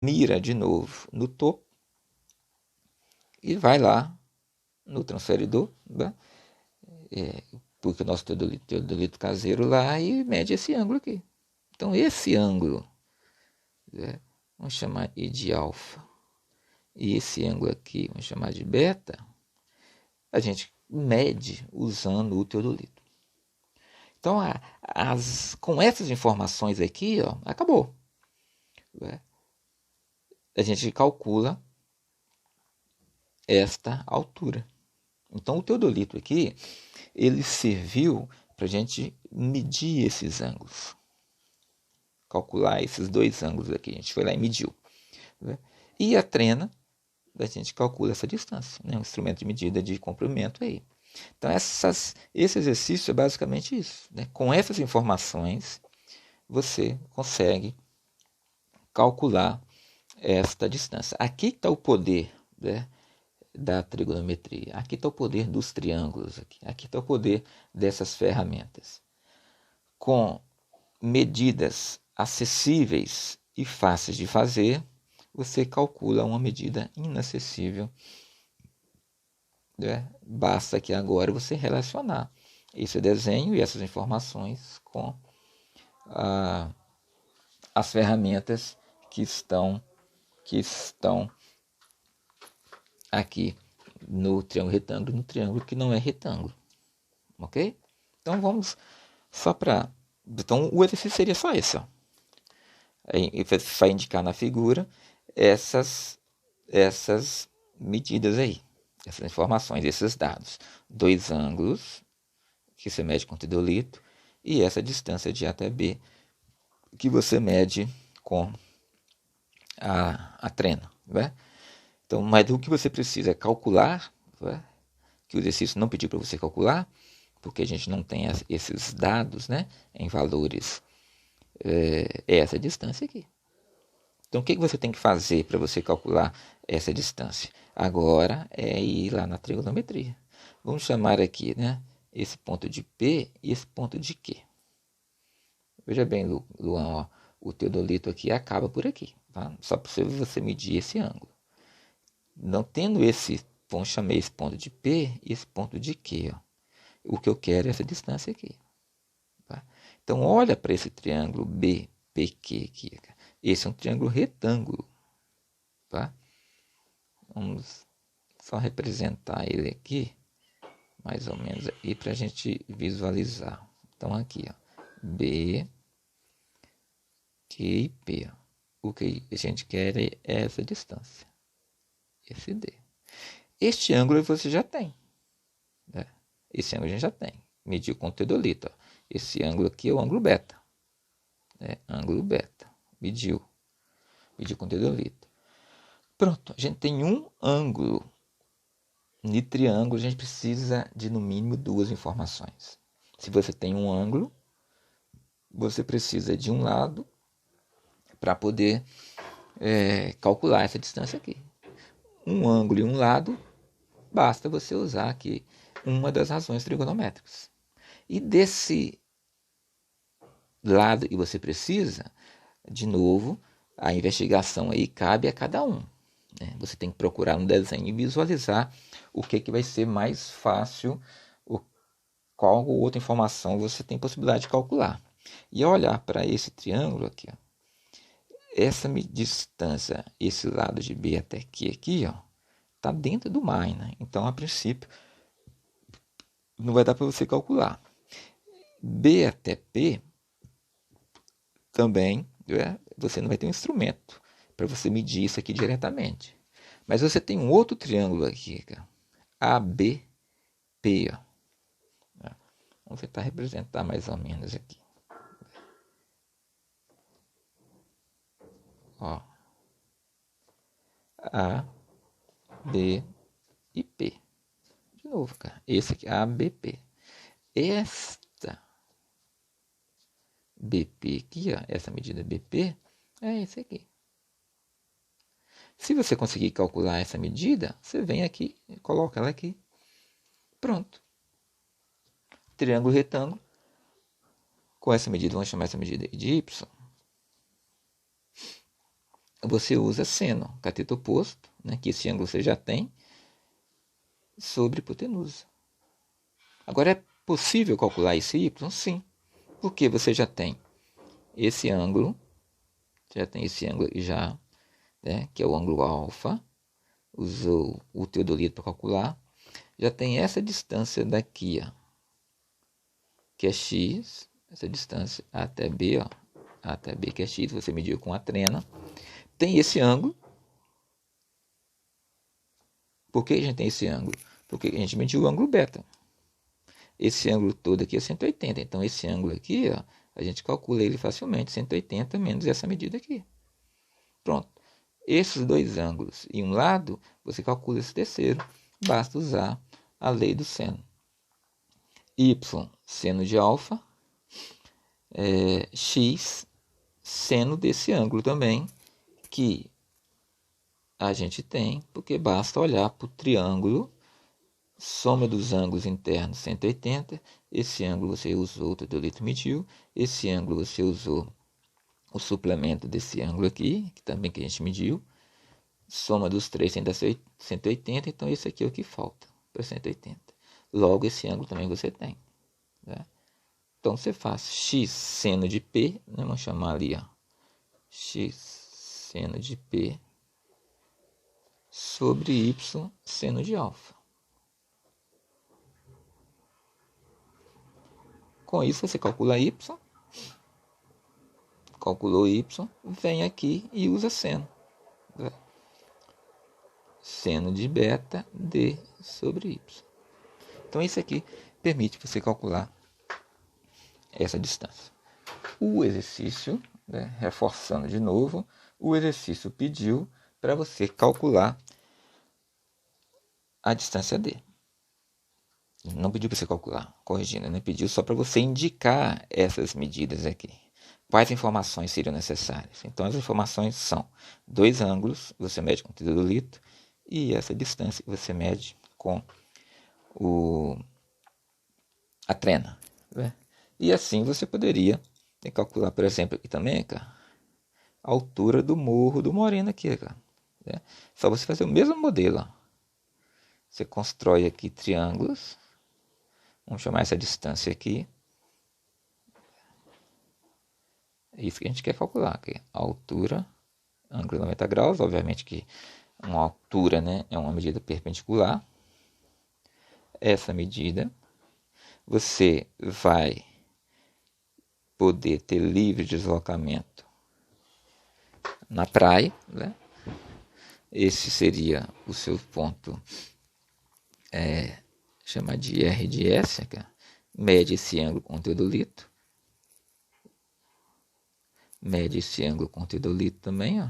mira de novo no topo e vai lá no transferidor, né? Porque o nosso teodolito caseiro lá e mede esse ângulo aqui. Então esse ângulo, né, vamos chamar de alfa, e esse ângulo aqui vamos chamar de beta, a gente mede usando o teodolito. Então com essas informações aqui, ó, acabou. Né? A gente calcula esta altura. Então o teodolito aqui, ele serviu para a gente medir esses ângulos. Calcular esses dois ângulos aqui. A gente foi lá e mediu. Né? E a trena, a gente calcula essa distância. Né? Um instrumento de medida de comprimento aí. Então esse exercício é basicamente isso. Né? Com essas informações, você consegue calcular esta distância. Aqui está o poder, né, da trigonometria. Aqui está o poder dos triângulos. Aqui está o poder dessas ferramentas. Com medidas acessíveis e fáceis de fazer, você calcula uma medida inacessível. Né? Basta que agora você relacionar esse desenho e essas informações com as ferramentas que estão aqui no triângulo retângulo, no triângulo que não é retângulo. Ok? Então vamos só para... Então o exercício seria só esse. Ó. Aí vai indicar na figura essas medidas aí, essas informações, esses dados. Dois ângulos que você mede com o teodolito e essa distância de A até B que você mede com a trena. Né? Então, mas o que você precisa é calcular, né? Que o exercício não pediu para você calcular, porque a gente não tem esses dados, né, em valores, essa distância aqui. Então, o que você tem que fazer para você calcular essa distância? Agora é ir lá na trigonometria. Vamos chamar aqui, né, esse ponto de P e esse ponto de Q. Veja bem, Luan, ó, o teodolito aqui acaba por aqui. Tá? Só para você medir esse ângulo. Não tendo esse, vamos chamar esse ponto de P e esse ponto de Q. Ó. O que eu quero é essa distância aqui. Tá? Então, olha para esse triângulo BPQ aqui. Esse é um triângulo retângulo. Tá? Vamos só representar ele aqui, mais ou menos aí, para a gente visualizar. Então, aqui, ó, B, Q e P. Ó. O que a gente quer é essa distância, esse D. Este ângulo você já tem. Né? Esse ângulo a gente já tem. Mediu com o teodolito. Ó. Esse ângulo aqui é o ângulo beta. Né? Ângulo beta. Mediu com o teodolito. Pronto, a gente tem um ângulo. De triângulo, a gente precisa de no mínimo duas informações. Se você tem um ângulo, você precisa de um lado para poder calcular essa distância aqui. Um ângulo e um lado, basta você usar aqui uma das razões trigonométricas. E desse lado que você precisa, de novo, a investigação aí cabe a cada um. Né? Você tem que procurar um desenho e visualizar o que vai ser mais fácil, qual outra informação você tem possibilidade de calcular. E ao olhar para esse triângulo aqui, ó, essa distância, esse lado de B até aqui, ó, está dentro do mar, né? Então, a princípio, não vai dar para você calcular. B até P, também, né, você não vai ter um instrumento para você medir isso aqui diretamente. Mas você tem um outro triângulo aqui, cara, ABP, ó. Vamos tentar representar mais ou menos aqui. Ó. A, B e P. De novo, cara. Esse aqui, ABP. Esta BP aqui, ó, essa medida BP, é esse aqui. Se você conseguir calcular essa medida, você vem aqui e coloca ela aqui. Pronto. Triângulo retângulo. Com essa medida, vamos chamar essa medida de Y. você usa seno, cateto oposto, né, que esse ângulo você já tem, sobre hipotenusa. Agora, é possível calcular esse y? Sim, porque você já tem esse ângulo, né, que é o ângulo alfa, usou o teodolito para calcular, já tem essa distância daqui, ó, que é x, essa distância até B, ó, até B que é x, você mediu com a trena, tem esse ângulo. Por que a gente tem esse ângulo? Porque a gente mediu o ângulo beta. Esse ângulo todo aqui é 180, então esse ângulo aqui, ó, a gente calcula ele facilmente, 180 menos essa medida aqui. Pronto. Esses dois ângulos em um lado, você calcula esse terceiro, basta usar a lei do seno. Y, seno de alfa, x, seno desse ângulo também, que a gente tem, porque basta olhar para o triângulo, soma dos ângulos internos 180, esse ângulo você usou, o teodolito mediu, esse ângulo você usou o suplemento desse ângulo aqui, que também que a gente mediu, soma dos três 180, então esse aqui é o que falta para 180. Logo, esse ângulo também você tem. Né? Então, você faz x seno de P, né? Vamos chamar ali, ó, x seno de P sobre y seno de alfa. Com isso, você calcula y, calculou y, vem aqui e usa seno. Né? Seno de beta d sobre y. Então, isso aqui permite você calcular essa distância. O exercício, né, reforçando de novo, o exercício pediu para você calcular a distância d. Não pediu para você calcular, corrigindo, né? Pediu só para você indicar essas medidas aqui. Quais informações seriam necessárias? Então, as informações são dois ângulos, você mede com o teodolito, e essa distância que você mede com a trena. Né? E assim você poderia calcular, por exemplo, aqui também, cara, a altura do morro do Moreno aqui, cara. Né? Só você fazer o mesmo modelo. Ó. Você constrói aqui triângulos. Vamos chamar essa distância aqui. É isso que a gente quer calcular aqui. A altura, ângulo 90 graus. Obviamente que uma altura, né, é uma medida perpendicular. Essa medida você vai poder ter livre deslocamento na praia, né? Esse seria o seu ponto, chamar de R de S, mede esse ângulo com o teodolito, mede esse ângulo com o teodolito também, ó.